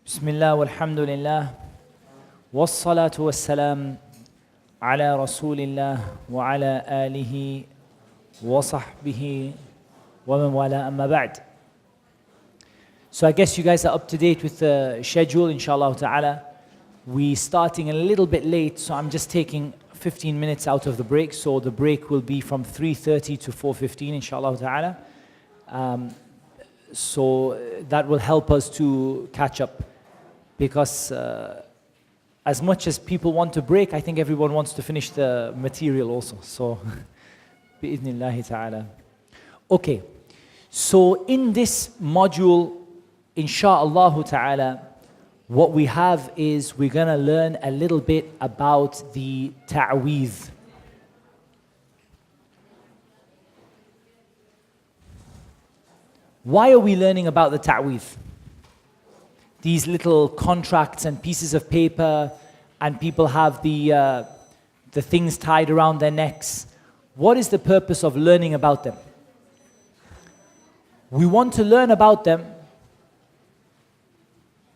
بسم الله والحمد لله والصلاة والسلام على رسول الله وعلى آله وصحبه ومن والاه أما بعد. So I guess you guys are up to date with the schedule, inshallah ta'ala. We're starting a little bit late, so I'm just taking 15 minutes out of the break. So the break will be from 3:30 to 4:15, inshallah ta'ala. So that will help us to catch up. Because as much as people want to break, I think everyone wants to finish the material also. So, bi'idhnillahi ta'ala. Okay, so in this module, insha'Allah ta'ala, what we have is we're going to learn a little bit about the ta'weez. Why are we learning about the ta'weez? These little contracts and pieces of paper, and people have the things tied around their necks. What is the purpose of learning about them? We want to learn about them.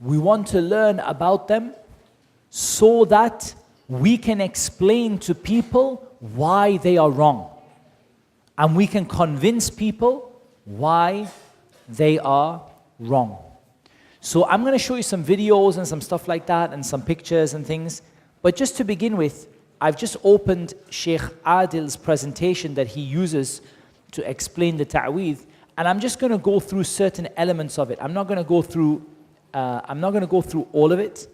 We want to learn about them so that we can explain to people why they are wrong. And we can convince people why they are wrong. So I'm going to show you some videos and some stuff like that and some pictures and things. But just to begin with, I've just opened Sheikh Adil's presentation that he uses to explain the ta'weez, and I'm just going to go through certain elements of it. I'm not going to go through all of it,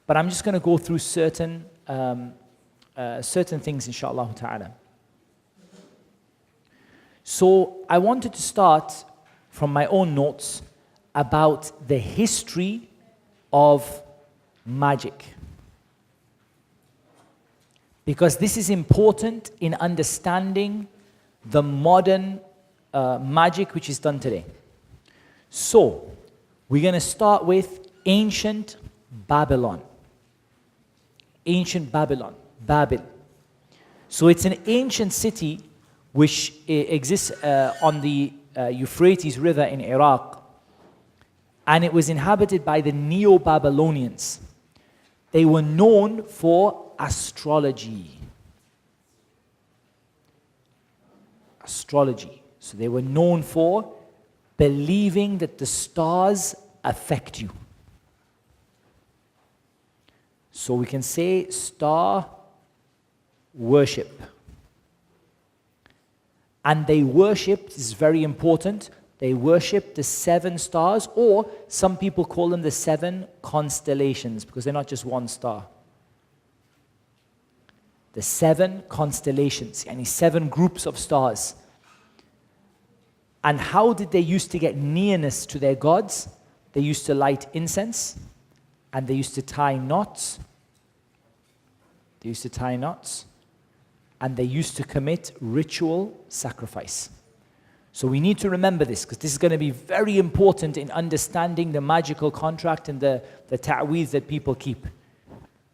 but I'm just going to go through certain things, inshallah ta'ala. So I wanted to start from my own notes about the history of magic. Because this is important in understanding the modern magic which is done today. So, we're going to start with ancient Babylon. Ancient Babylon, Babel. So it's an ancient city which exists on the Euphrates River in Iraq. And it was inhabited by the Neo-Babylonians. They were known for astrology. Astrology. So they were known for believing that the stars affect you. So we can say star worship. And they worshipped, this is very important, they worship the 7 stars, or some people call them the 7 constellations, because they're not just one star. The 7 constellations, and 7 groups of stars. And how did they used to get nearness to their gods? They used to light incense, and they used to tie knots. They used to tie knots, and they used to commit ritual sacrifice. So we need to remember this, because this is going to be very important in understanding the magical contract and the ta'weez that people keep.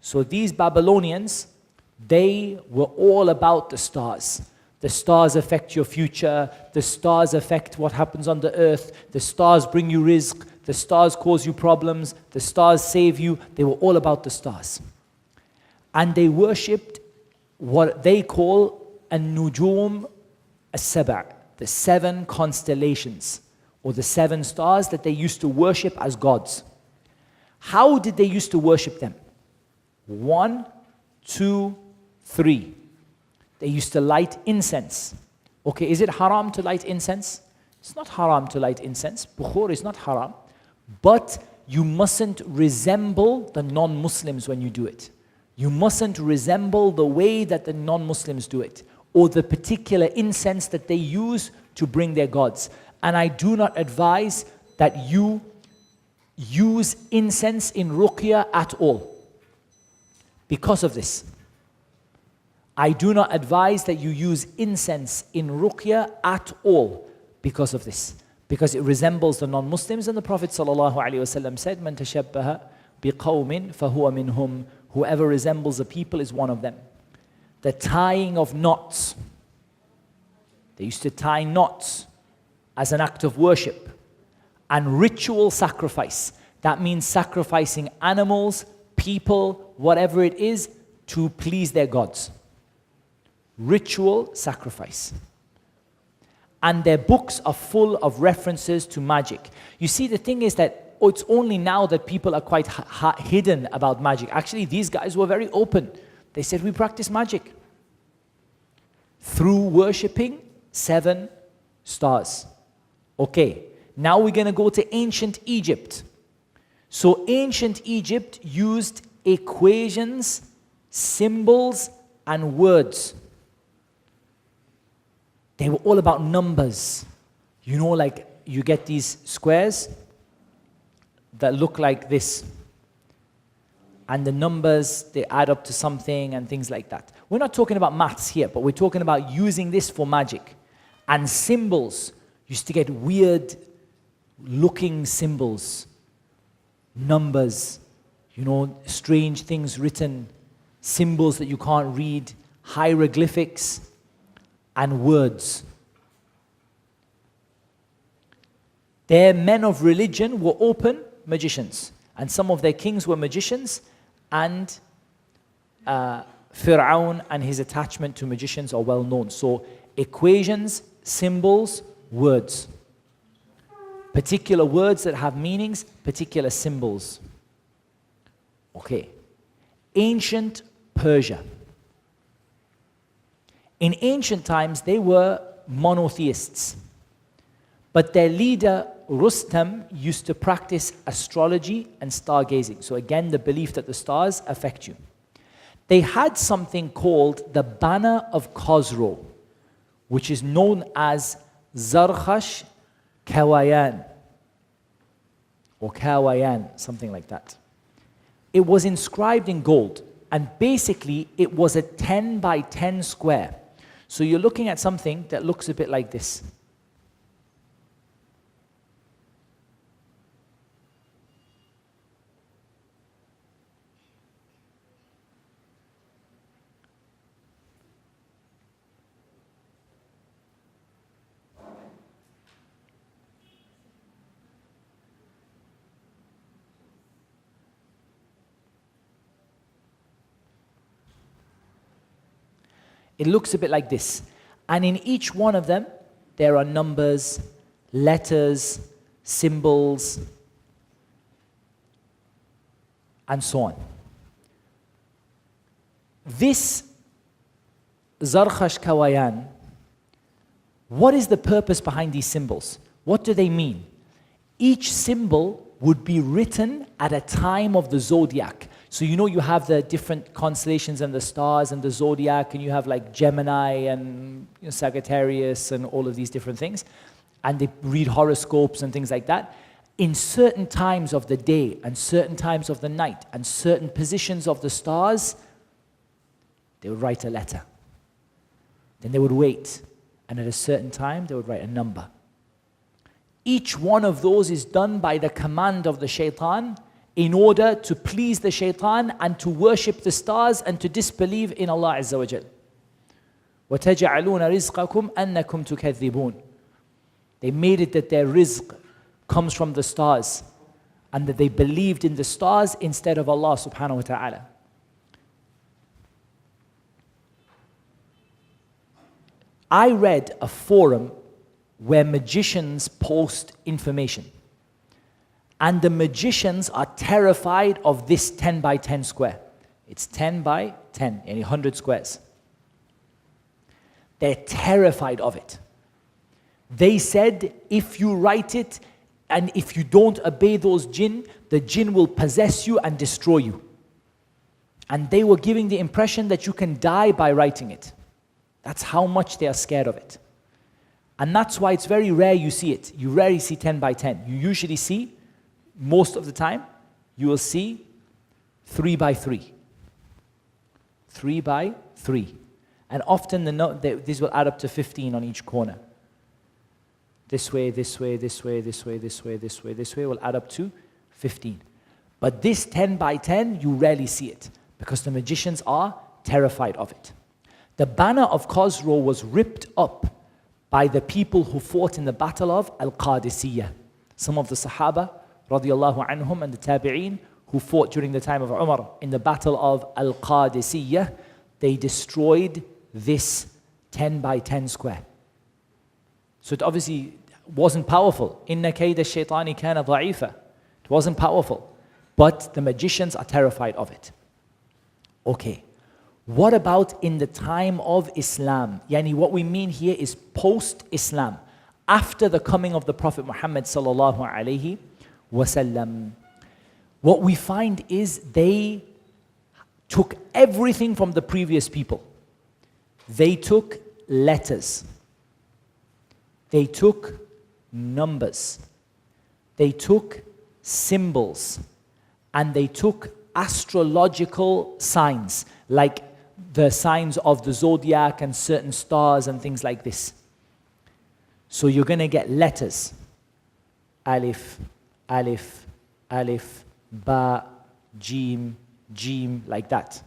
So these Babylonians, they were all about the stars. The stars affect your future. The stars affect what happens on the earth. The stars bring you rizq. The stars cause you problems. The stars save you. They were all about the stars. And they worshipped what they call an-nujum as-sab', the 7 constellations, or the 7 stars that they used to worship as gods. How did they used to worship them? 1, 2, 3. They used to light incense. Okay, is it haram to light incense? It's not haram to light incense. Bukhur is not haram. But you mustn't resemble the non-Muslims when you do it. You mustn't resemble the way that the non-Muslims do it, or the particular incense that they use to bring their gods. And I do not advise that you use incense in Ruqya at all. Because of this. I do not advise that you use incense in Ruqya at all because of this. Because it resembles the non-Muslims, and the Prophet ﷺ said, "Man tashabbaha biqawmin fahuwa minhum." Whoever resembles a people is one of them. The tying of knots. They used to tie knots as an act of worship. And ritual sacrifice. That means sacrificing animals, people, whatever it is, to please their gods. Ritual sacrifice. And their books are full of references to magic. You see, the thing is that it's only now that people are quite hidden about magic. Actually, these guys were very open. They said, we practice magic through worshipping 7 stars. Okay, now we're going to go to ancient Egypt. So ancient Egypt used equations, symbols, and words. They were all about numbers. You know, like you get these squares that look like this. And the numbers, they add up to something and things like that. We're not talking about maths here, but we're talking about using this for magic. And symbols, used to get weird looking symbols, numbers, you know, strange things written, symbols that you can't read, hieroglyphics, and words. Their men of religion were open magicians, and some of their kings were magicians, and Fir'aun and his attachment to magicians are well known. So equations, symbols, words. Particular words that have meanings, particular symbols. Okay. Ancient Persia. In ancient times, they were monotheists. But their leader, Rustam, used to practice astrology and stargazing. So again, the belief that the stars affect you. They had something called the Banner of Khosrow, which is known as Zarkhash Kawayan, or Kawayan, something like that. It was inscribed in gold, and basically it was a 10 by 10 square. So you're looking at something that looks a bit like this. It looks a bit like this. And in each one of them, there are numbers, letters, symbols, and so on. This Zarkhash Kawayan, what is the purpose behind these symbols? What do they mean? Each symbol would be written at a time of the zodiac. So you know you have the different constellations and the stars and the zodiac, and you have like Gemini and Sagittarius and all of these different things. And they read horoscopes and things like that. In certain times of the day and certain times of the night and certain positions of the stars, they would write a letter. Then they would wait. And at a certain time, they would write a number. Each one of those is done by the command of the shaitan, in order to please the shaitan and to worship the stars and to disbelieve in Allah Azza wa Jal. وَتَجَعَلُونَ رِزْقَكُمْ أَنَّكُمْ تُكَذِّبُونَ. They made it that their rizq comes from the stars and that they believed in the stars instead of Allah subhanahu wa ta'ala. I read a forum where magicians post information. And the magicians are terrified of this 10 by 10 square. It's 10 by 10, any 100 squares. They're terrified of it. They said, if you write it, and if you don't obey those jinn, the jinn will possess you and destroy you. And they were giving the impression that you can die by writing it. That's how much they are scared of it. And that's why it's very rare you see it. You rarely see 10 by 10. You usually see, most of the time, you will see 3 by 3. 3 by 3. And often these will add up to 15 on each corner. This way, this way, this way, this way, this way, this way, this way will add up to 15. But this 10 by 10, you rarely see it because the magicians are terrified of it. The banner of Khosrow was ripped up by the people who fought in the battle of Al-Qadisiyah. Some of the Sahaba radiallahu anhum and the tabi'een who fought during the time of Umar in the battle of Al-Qadisiyah, they destroyed this 10 by 10 square. So it obviously wasn't powerful. Inna kayda shaitani kana dha'ifa. It wasn't powerful. But the magicians are terrified of it. Okay. What about in the time of Islam? Yani what we mean here is post-Islam. After the coming of the Prophet Muhammad sallallahu alaihi wasallam. What we find is they took everything from the previous people. They took letters. They took numbers. They took symbols. And they took astrological signs, like the signs of the zodiac and certain stars and things like this. So you're going to get letters. Alif, alif, alif, ba, jim, jim, like that.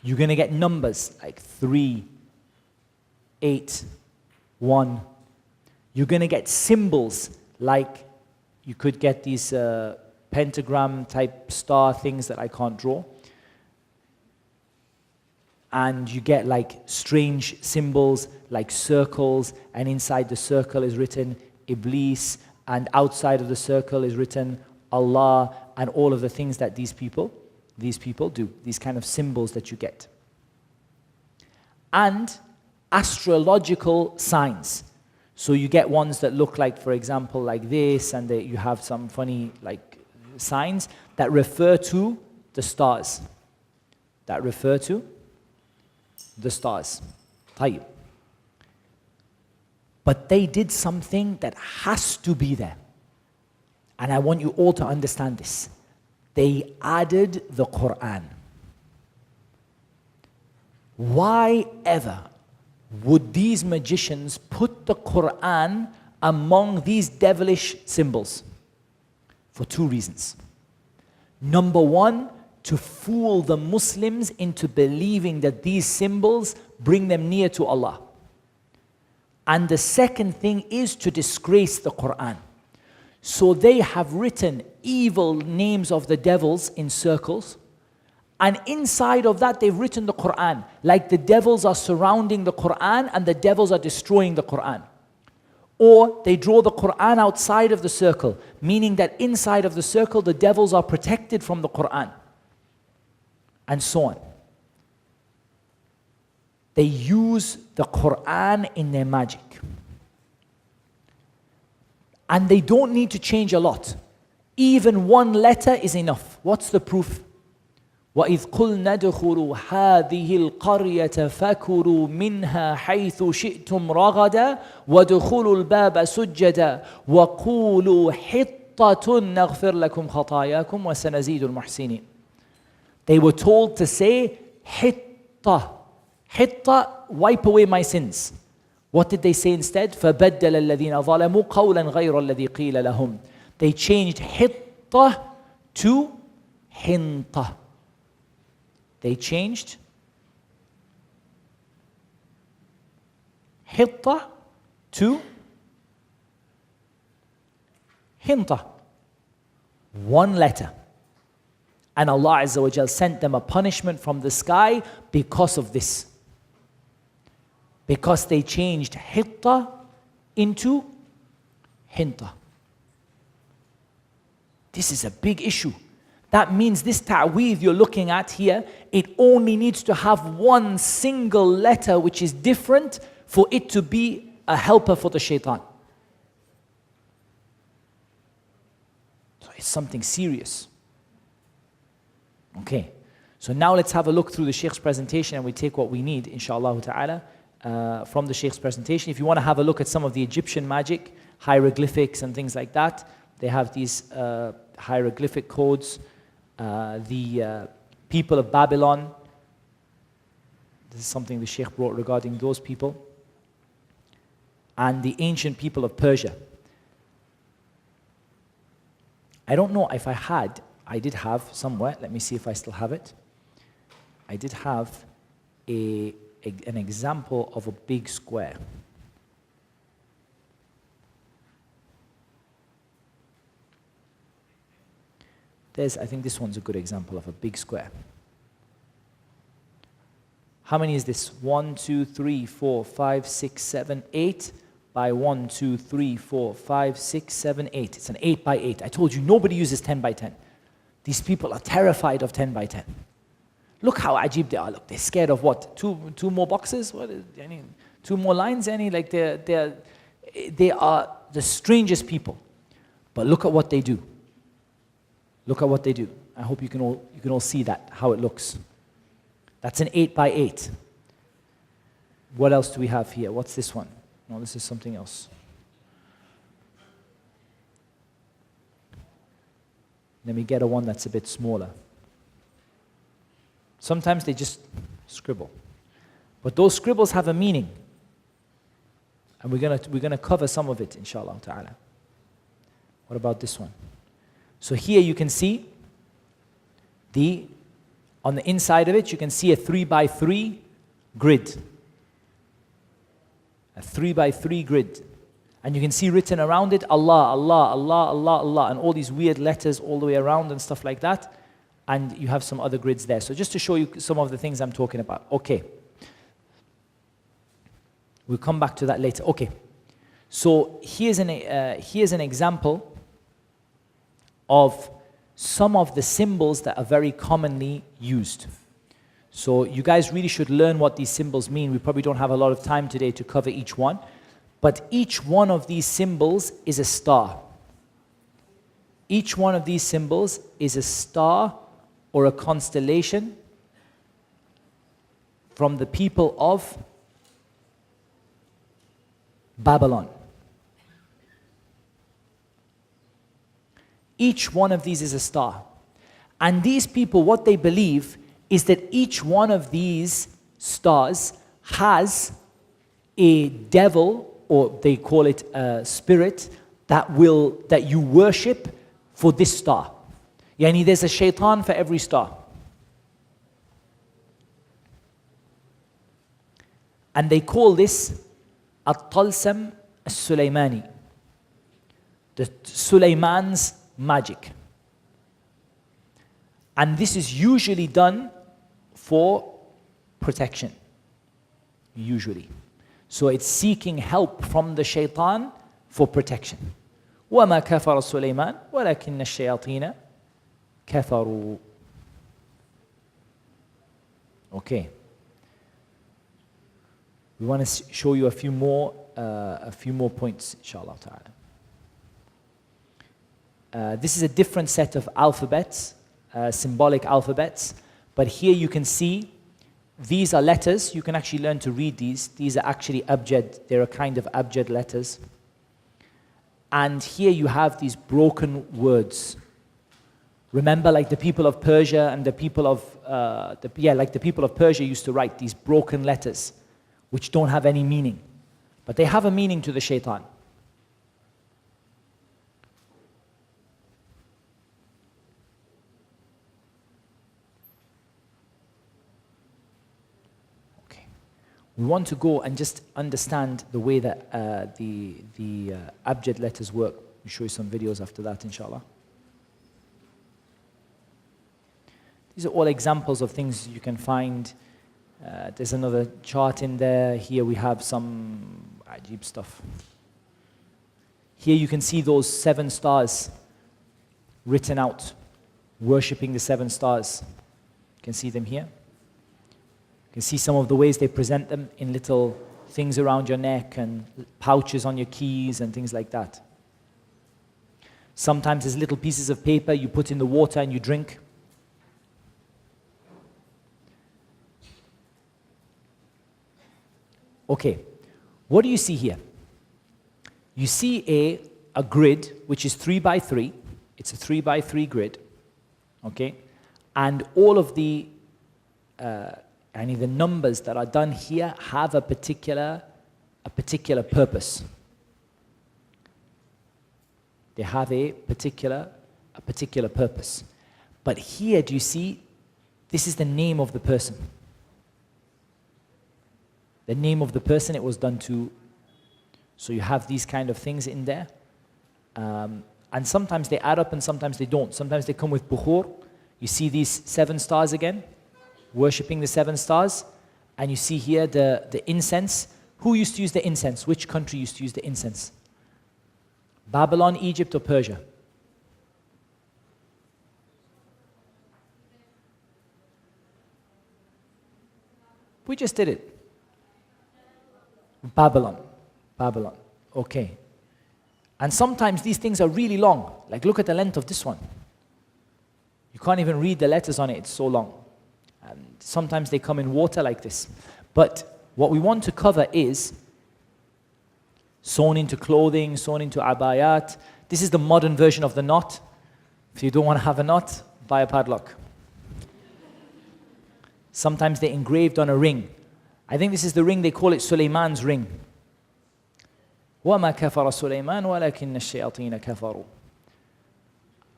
You're going to get numbers like 3, 8, 1. You're going to get symbols like you could get these pentagram type star things that I can't draw. And you get like strange symbols like circles, and inside the circle is written Iblis, and outside of the circle is written Allah, and all of the things that these people do, these kind of symbols that you get. And astrological signs. So you get ones that look like, for example, like this, and you have some funny like signs that refer to the stars. That refer to the stars. طيب. But they did something that has to be there. And I want you all to understand this. They added the Quran. Why ever would these magicians put the Quran among these devilish symbols? For 2 reasons. Number 1, to fool the Muslims into believing that these symbols bring them near to Allah. And the second thing is to disgrace the Quran. So they have written evil names of the devils in circles, and inside of that they've written the Quran, like the devils are surrounding the Quran and the devils are destroying the Quran. Or they draw the Quran outside of the circle, meaning that inside of the circle the devils are protected from the Quran, and so on. They use the Quran in their magic. And they don't need to change a lot. Even 1 letter is enough. What's the proof? وَإِذْ قُلْنَا ادْخُلُوا هَذِهِ الْقَرْيَةَ فَكُلُوا مِنْهَا حَيْثُ شِئْتُمْ رَغَدًا وَادْخُلُوا الْبَابَ سُجَّدًا وَقُولُوا حِطَّةٌ نَغْفِرْ لَكُمْ خَطَايَاكُمْ وَسَنَزِيدُ الْمُحْسِنِينَ. They were told to say, Hitta. Hitta, wipe away my sins. What did they say instead? فَبَدَّلَ الَّذِينَ ظَلَمُوا قَوْلًا غَيْرَ الَّذِي قِيلَ لَهُمْ. They changed Hitta to Hinta. They changed Hitta to Hinta. 1 letter. And Allah Azza wa Jal sent them a punishment from the sky because of this. Because they changed Hitta into Hinta. This is a big issue. That means this ta'weed you're looking at here, it only needs to have 1 single letter which is different for it to be a helper for the shaitan. So it's something serious. Okay, so now let's have a look through the Sheikh's presentation and we take what we need, inshallah ta'ala, from the Sheikh's presentation. If you want to have a look at some of the Egyptian magic, hieroglyphics and things like that, they have these hieroglyphic codes. The people of Babylon, this is something the Sheikh brought regarding those people, and the ancient people of Persia. I don't know if I did have somewhere, let me see if I still have it. I did have an example of a big square. I think this one's a good example of a big square. How many is this? 1, 2, 3, 4, 5, 6, 7, 8 by 1, 2, 3, 4, 5, 6, 7, 8. It's an 8 by 8. I told you nobody uses 10 by 10. These people are terrified of 10 by 10. Look how ajib they are. Look, they're scared of what? Two more boxes? What is, two more lines? Like they are the strangest people. But look at what they do. Look at what they do. I hope you can all see that, how it looks. That's an 8 by 8. What else do we have here? What's this one? No, this is something else. Let me get a one that's a bit smaller. Sometimes they just scribble. But those scribbles have a meaning. And we're gonna cover some of it, inshallah ta'ala. What about this one? So here you can see on the inside of it, you can see a 3 by 3 grid. A 3 by 3 grid. And you can see written around it, Allah, Allah, Allah, Allah, Allah, and all these weird letters all the way around and stuff like that. And you have some other grids there. So just to show you some of the things I'm talking about. Okay. We'll come back to that later. Okay. So here's an example of some of the symbols that are very commonly used. So you guys really should learn what these symbols mean. We probably don't have a lot of time today to cover each one. But each one of these symbols is a star. Each one of these symbols is a star or a constellation from the people of Babylon. Each one of these is a star. And these people, what they believe is that each one of these stars has a devil, or they call it a spirit, that you worship for this star. Yani there's a shaitan for every star. And they call this At-Talsam As-Sulaymani, the Sulayman's magic. And this is usually done for protection. Usually. So it's seeking help from the shaitan for protection. وَمَا كَفَرَ سُلَيْمَانَ وَلَكِنَّ الشَّيَاطِينَ كَفَرُوا. Okay. We want to show you a few more points, inshallah ta'ala. This is a different set of alphabets, symbolic alphabets, but here you can see these are letters. You can actually learn to read these. These are actually abjad. They're a kind of abjad letters. And here you have these broken words. Remember, like the people of Persia and the people of like the people of Persia used to write these broken letters, which don't have any meaning, but they have a meaning to the shaitan. Okay, we want to go and just understand the way that the abjad letters work. I'll show you some videos after that, inshallah. These are all examples of things you can find. There's another chart in there. Here we have some ajib stuff. Here you can see those 7 stars written out, worshipping the 7 stars. You can see them here. You can see some of the ways they present them in little things around your neck and pouches on your keys and things like that. Sometimes there's little pieces of paper you put in the water and you drink. Okay, what do you see here? You see a grid which is 3 by 3. It's a 3 by 3 grid, okay? And all of the numbers that are done here have a particular purpose. They have a particular purpose. But here, do you see? This is the name of the person. The name of the person it was done to. So you have these kind of things in there. And sometimes they add up and sometimes they don't. Sometimes they come with bukhur. You see these 7 stars again, worshipping the 7 stars. And you see here the incense. Who used to use the incense? Which country used to use the incense? Babylon, Egypt, or Persia? We just did it. Babylon. Babylon. Okay. And sometimes these things are really long. Like look at the length of this one. You can't even read the letters on it, it's so long. And sometimes they come in water like this. But what we want to cover is sewn into clothing, sewn into abayat. This is the modern version of the knot. If you don't want to have a knot, buy a padlock. Sometimes they're engraved on a ring. I think this is the ring, they call it Sulaiman's ring. وَمَا كَفَرَ سُلَيْمَانُ وَلَكِنَّ الشَّيَاطِينَ كَفَرُوا.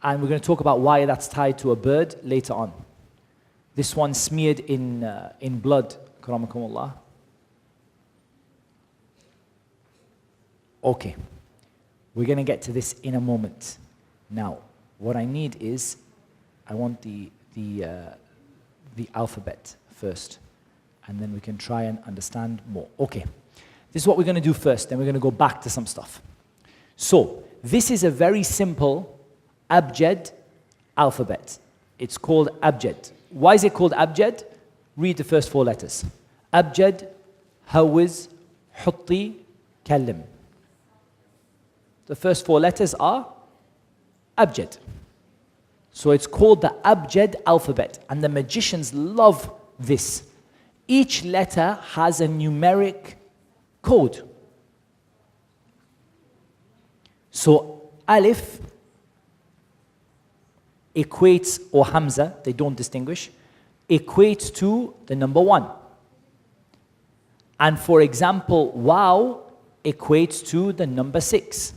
And we're going to talk about why that's tied to a bird later on. This one smeared in blood. Karamakumullah. Okay. We're going to get to this in a moment. Now, what I need is, I want the alphabet first. And then we can try and understand more. Okay. This is what we're going to do first. Then we're going to go back to some stuff. So, this is a very simple abjad alphabet. It's called abjad. Why is it called abjad? Read the first 4 letters. Abjad, hawiz, hutti, kallim. The first 4 letters are abjad. So it's called the abjad alphabet. And the magicians love this. Each letter has a numeric code. So alif equates, or hamza, they don't distinguish, equates to the number 1. And for example, waw equates to the number 6.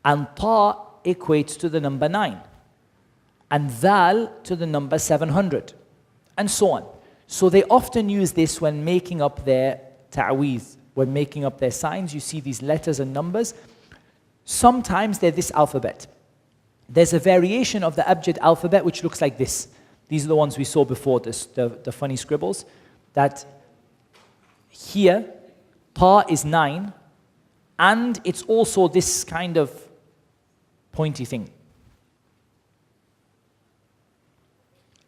And ta equates to the number 9. And dhal to the number 700. And so on. So they often use this when making up their ta'weez, when making up their signs. You see these letters and numbers. Sometimes they're this alphabet. There's a variation of the abjad alphabet which looks like this. These are the ones we saw before, the funny scribbles. That here, ta is 9, and it's also this kind of pointy thing.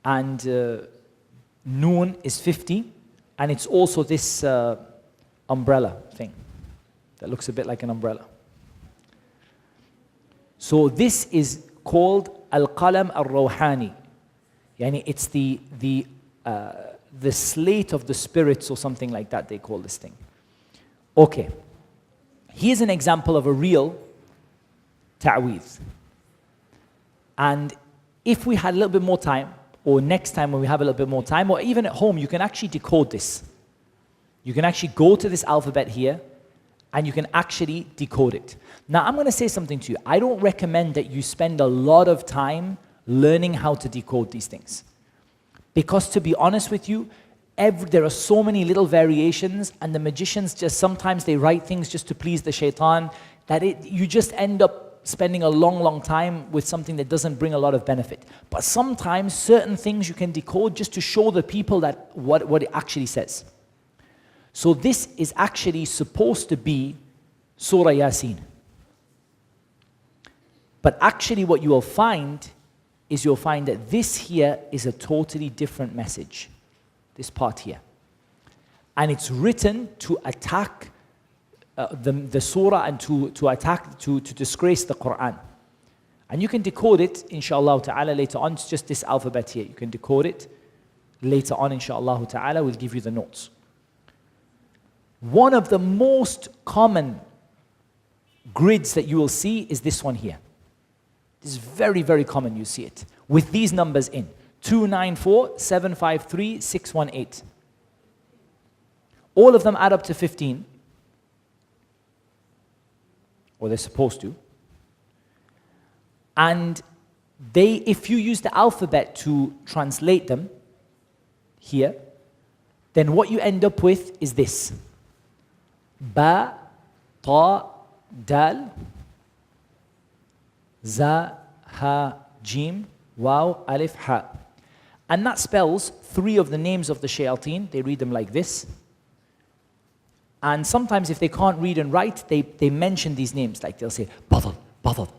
And noon is 50, and it's also this umbrella thing that looks a bit like an umbrella. So this is called al-qalam al-rawhani. Yani it's the slate of the spirits or something like that, they call this thing. Okay. Here's an example of a real ta'weez. And if we had a little bit more time, or next time when we have a little bit more time, or even at home, you can actually decode this. You can actually go to this alphabet here, and you can actually decode it. Now, I'm going to say something to you. I don't recommend that you spend a lot of time learning how to decode these things. Because to be honest with you, there are so many little variations, and the magicians just sometimes they write things just to please the shaitan, that you just end up spending a long time with something that doesn't bring a lot of benefit. But sometimes certain things you can decode just to show the people that what it actually says. So this is actually supposed to be Surah Yasin. But actually what you will find is you'll find that this here is a totally different message. This part here. And it's written to attack the surah and to attack, to disgrace the Quran. And you can decode it, inshallah ta'ala, later on. It's just this alphabet here. You can decode it later on, inshallah ta'ala. We'll give you the notes. One of the most common grids that you will see is this one here. This is very common, you see it. With these numbers in. 294, 753, 618. All of them add up to 15. Or they're supposed to. And if you use the alphabet to translate them here, then what you end up with is this. Ba, ta, dal, za, ha, jim, waw, alif, ha. And that spells 3 of the names of the shayateen. They read them like this. And sometimes if they can't read and write, they mention these names. Like they'll say, badal, badal,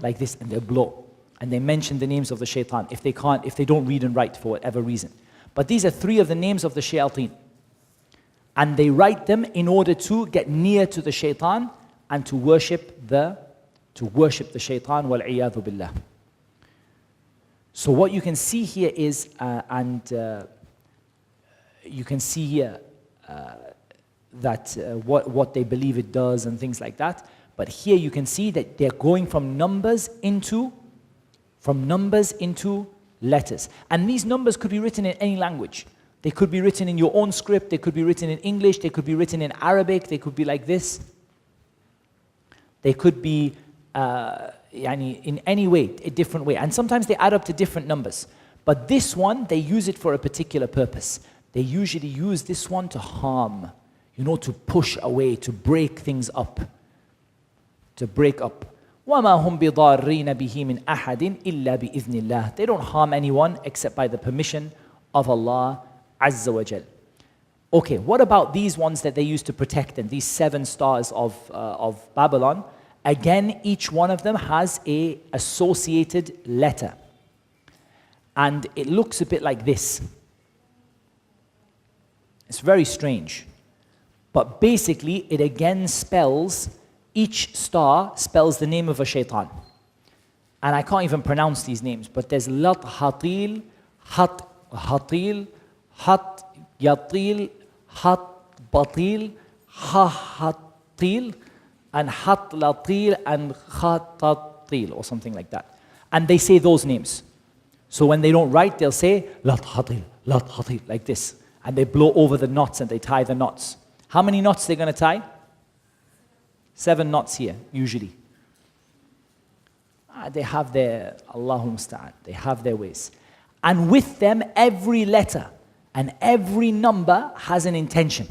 like this, and they'll blow. And they mention the names of the shaitan if they don't read and write for whatever reason. But these are 3 of the names of the shayateen. And they write them in order to get near to the shaitan and to worship the shaitan, wal-iyadhu billah. So what you can see here is, you can see here that what they believe it does and things like that. But here you can see that they're going from numbers into letters. And these numbers could be written in any language. They could be written in your own script, they could be written in English, they could be written in Arabic, they could be like this. They could be in any way, a different way. And sometimes they add up to different numbers. But this one, they use it for a particular purpose. They usually use this one to harm, to push away, to break things up. To break up. وَمَا هُمْ بِضَارِّينَ بِهِ مِنْ أَحَدٍ إِلَّا بِإِذْنِ اللَّهِ. They don't harm anyone except by the permission of Allah Azza wa Jal. Okay, what about these ones that they use to protect them? These 7 stars of Babylon. Again, each one of them has a associated letter. And it looks a bit like this. It's very strange. But basically, it again spells, each star spells the name of a shaitan. And I can't even pronounce these names, but there's Lat Hatil, Hat Hatil, Hat Yatil, Hat Batil, Ha Hatil, and Hat Latil and Khatatil, or something like that. And they say those names. So when they don't write, they'll say Lat Hatil, like this. And they blow over the knots and they tie the knots. How many knots they're going to tie? 7 knots here, usually. They have their, Allahumma musta'an, they have their ways. And with them, every letter and every number has an intention.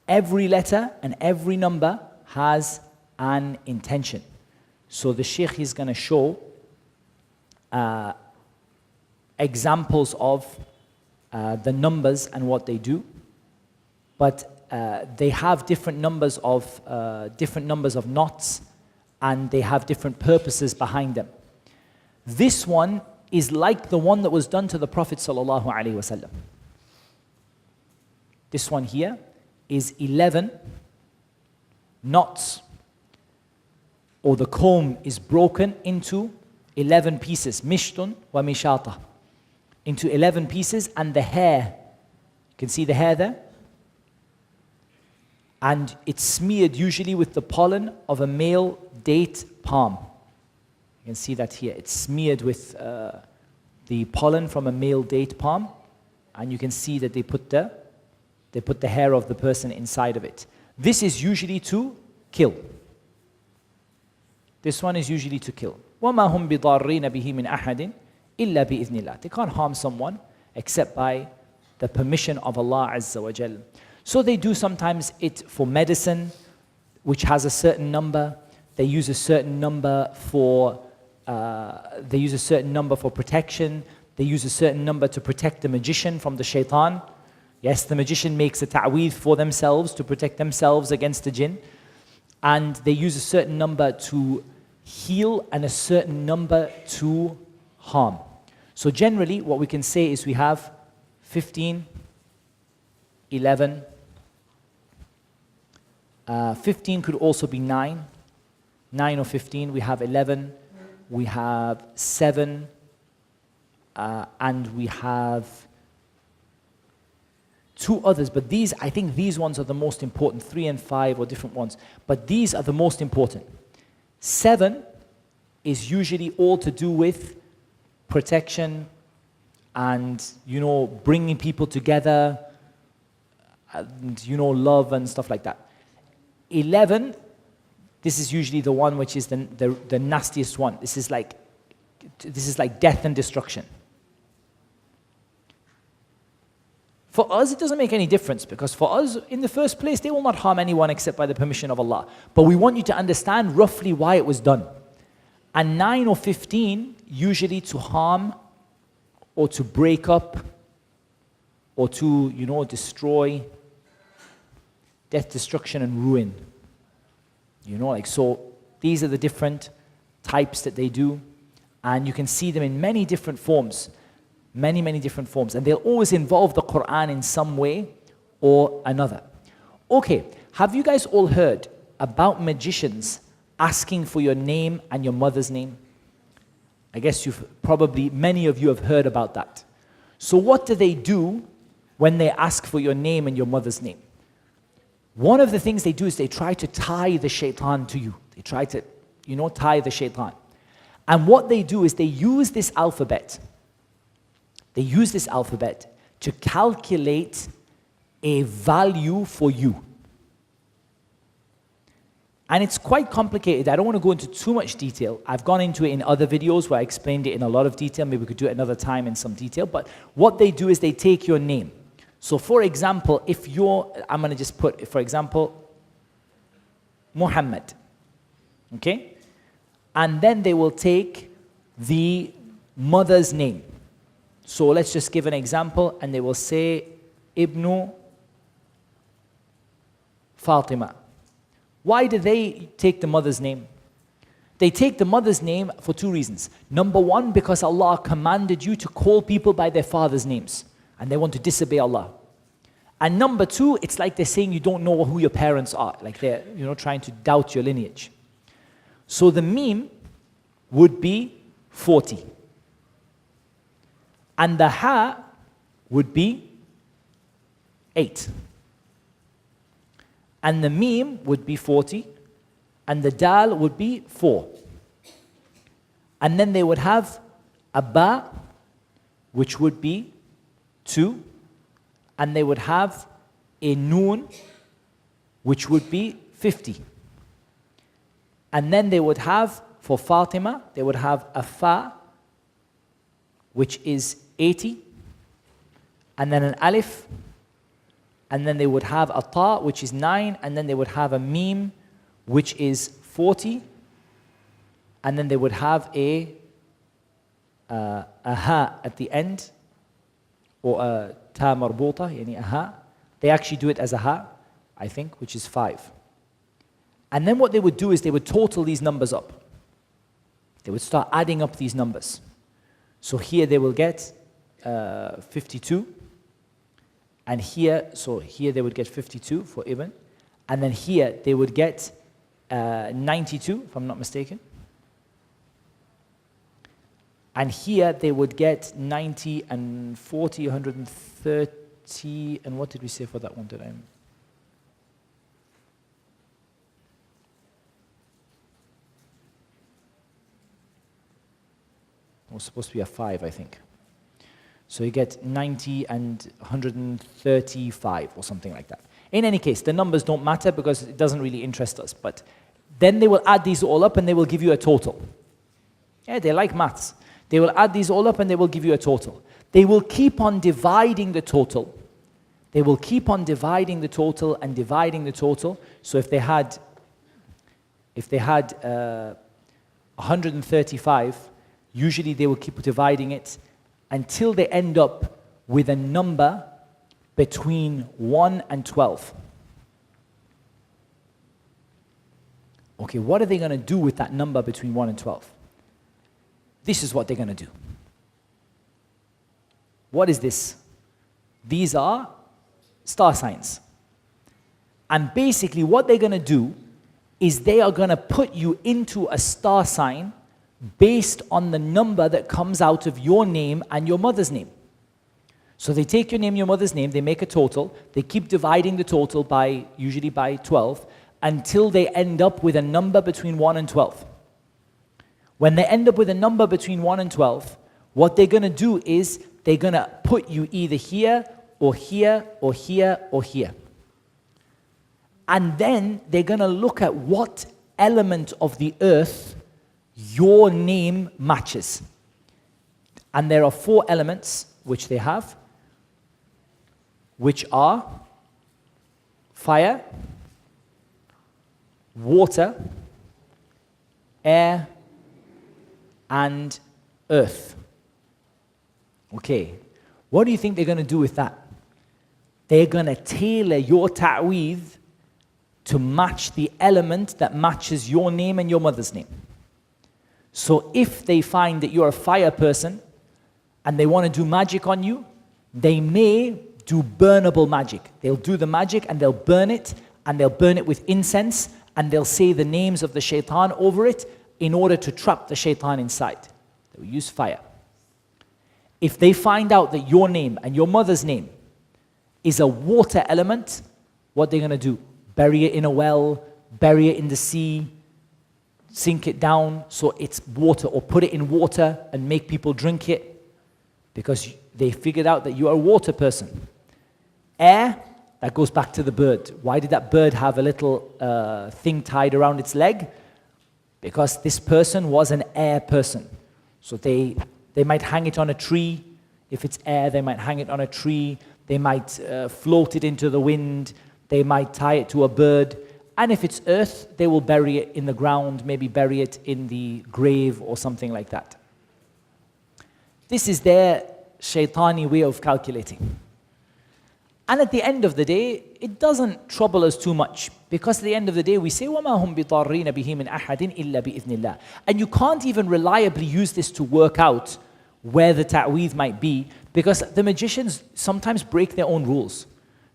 Every letter and every number has an intention. So the Sheikh is going to show examples of the numbers and what they do. But they have different numbers of knots, and they have different purposes behind them. This one is like the one that was done to the Prophet sallallahu alaihi wasallam. This one here is 11 knots, or the comb is broken into 11 pieces, mishtun wa mishata, into 11 pieces, and the hair, you can see the hair there, and it's smeared usually with the pollen of a male date palm. You can see that here. It's smeared with the pollen from a male date palm, and you can see that they put the hair of the person inside of it. This is usually to kill. This one is usually to kill. وَمَا هُمْ بِضَارِّينَ بِهِ مِنْ أَحَدٍ إِلَّا بِإِذْنِ اللَّهِ. They can't harm someone except by the permission of Allah Azza wa Jal. So they do sometimes it for medicine, which has a certain number. They use a certain number for protection. They use a certain number to protect the magician from the shaitan. Yes, the magician makes a ta'weed for themselves to protect themselves against the jinn. And they use a certain number to heal and a certain number to harm. So generally, what we can say is we have 15, 11, 15 could also be 9 or 15. We have 11, we have 7, and we have 2 others. But these, I think these ones are the most important, 3 and 5 or different ones. But these are the most important. 7 is usually all to do with protection and, bringing people together and, love and stuff like that. 11, this is usually the one which is the nastiest one. This is like death and destruction. For us, it doesn't make any difference, because for us, in the first place, they will not harm anyone except by the permission of Allah. But we want you to understand roughly why it was done. And 9 or 15, usually to harm or to break up or to, destroy, death, destruction, and ruin. So these are the different types that they do. And you can see them in many different forms. Many, many different forms. And they'll always involve the Quran in some way or another. Okay, have you guys all heard about magicians asking for your name and your mother's name? I guess many of you have heard about that. So what do they do when they ask for your name and your mother's name? One of the things they do is they try to tie the shaitan to you. They try to, tie the shaitan. And what they do is they use this alphabet. They use this alphabet to calculate a value for you. And it's quite complicated. I don't want to go into too much detail. I've gone into it in other videos where I explained it in a lot of detail. Maybe we could do it another time in some detail. But what they do is they take your name. So for example, I'm going to just put, for example, Muhammad. Okay? And then they will take the mother's name. So let's just give an example, and they will say, Ibnu Fatima. Why do they take the mother's name? They take the mother's name for two reasons. Number one, because Allah commanded you to call people by their father's names, and they want to disobey Allah. And number two, it's like they're saying you don't know who your parents are, like they're trying to doubt your lineage. So the meme would be 40. And the ha would be 8. And the meme would be 40. And the dal would be 4. And then they would have a ba, which would be 2. And they would have a noon, which would be 50. And then they would have, for Fatima, they would have a fa, which is 80, and then an alif, and then they would have a ta, which is 9, and then they would have a meme, which is 40, and then they would have a ha at the end, or a ta marbuta, yani a ha. They actually do it as a ha, I think, which is 5. And then what they would do is they would total these numbers up. They would start adding up these numbers. So here they will get 52, and here they would get 52 for Ibn, and then here they would get 92, if I'm not mistaken, and here they would get 90 and 40, 130, and what did we say for that one? It was supposed to be a 5, I think. So you get 90 and 135 or something like that. In any case, the numbers don't matter because it doesn't really interest us. But then they will add these all up and they will give you a total. Yeah, they like maths. They will add these all up and they will give you a total. They will keep on dividing the total. They will keep on dividing the total and dividing the total. So if they had 135, usually they will keep dividing it until they end up with a number between 1 and 12. Okay, what are they going to do with that number between 1 and 12? This is what they're going to do. What is this? These are star signs. And basically what they're going to do is they are going to put you into a star sign based on the number that comes out of your name and your mother's name. So they take your name, your mother's name, they make a total, they keep dividing the total usually by 12, until they end up with a number between 1 and 12. When they end up with a number between 1 and 12, what they're going to do is they're going to put you either here, or here, or here, or here. And then they're going to look at what element of the earth your name matches. And there are 4 elements which they have, which are fire, water, air, and earth. Okay, what do you think they're going to do with that? They're going to tailor your ta'weed to match the element that matches your name and your mother's name. So if they find that you're a fire person and they want to do magic on you, they may do burnable magic. They'll do the magic and they'll burn it, and they'll burn it with incense, and they'll say the names of the shaitan over it in order to trap the shaitan inside. They'll use fire. If they find out that your name and your mother's name is a water element, what they're going to do? Bury it in a well, bury it in the sea, sink it down so it's water, or put it in water and make people drink it, because they figured out that you are a water person. Air, that goes back to the bird. Why did that bird have a little thing tied around its leg? Because this person was an air person. So they might hang it on a tree. If it's air, they might hang it on a tree. They might float it into the wind. They might tie it to a bird. And if it's earth, they will bury it in the ground, maybe bury it in the grave or something like that. This is their shaitani way of calculating. And at the end of the day, it doesn't trouble us too much, because at the end of the day, we say, وَمَا هُمْ بِضَارِّينَ بِهِ مِنْ أَحَدٍ إِلَّا بِإِذْنِ اللَّهِ. And you can't even reliably use this to work out where the ta'weed might be, because the magicians sometimes break their own rules.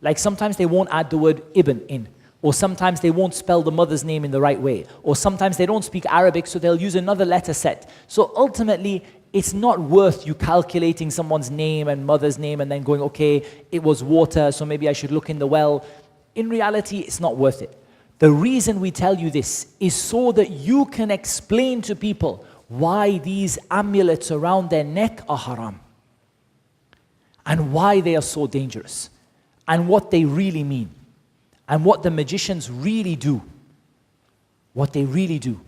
Like sometimes they won't add the word ibn in, or sometimes they won't spell the mother's name in the right way, or sometimes they don't speak Arabic, so they'll use another letter set. So ultimately, it's not worth you calculating someone's name and mother's name and then going, okay, it was water, so maybe I should look in the well. In reality, it's not worth it. The reason we tell you this is so that you can explain to people why these amulets around their neck are haram, and why they are so dangerous, and what they really mean, and what the magicians really do, what they really do.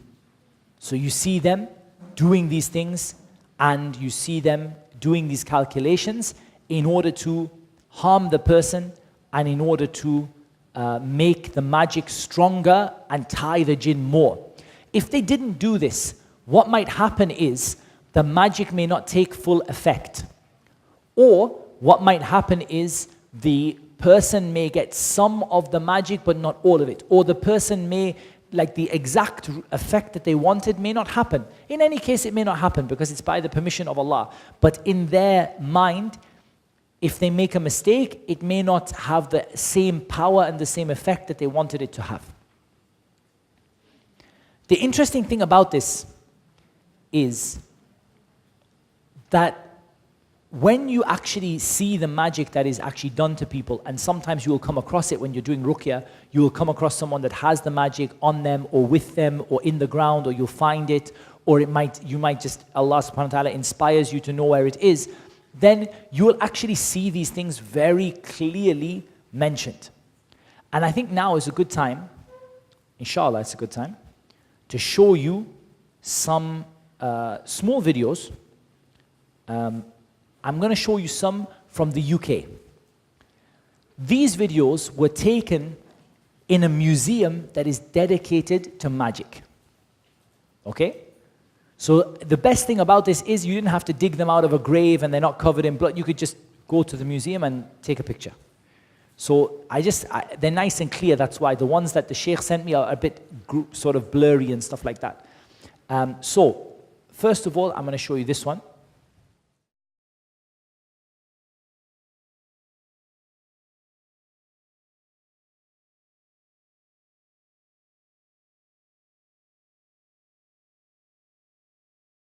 So you see them doing these things, and you see them doing these calculations in order to harm the person, and in order to make the magic stronger and tie the jinn more. If they didn't do this, what might happen is the magic may not take full effect. Or what might happen is the person may get some of the magic but not all of it. Or the person may, like the exact effect that they wanted may not happen. In any case, it may not happen because it's by the permission of Allah. But in their mind, if they make a mistake, it may not have the same power and the same effect that they wanted it to have. The interesting thing about this is that when you actually see the magic that is actually done to people, and sometimes you will come across it when you're doing ruqya, you will come across someone that has the magic on them or with them or in the ground, or you'll find it, or you might just, Allah subhanahu wa ta'ala inspires you to know where it is, then you will actually see these things very clearly mentioned. And I think now is a good time, inshallah it's a good time, to show you some small videos. I'm going to show you some from the UK. These videos were taken in a museum that is dedicated to magic. Okay? So the best thing about this is you didn't have to dig them out of a grave and they're not covered in blood. You could just go to the museum and take a picture. So they're nice and clear, that's why. The ones that the Sheikh sent me are a bit sort of blurry and stuff like that. So, first of all, I'm going to show you this one.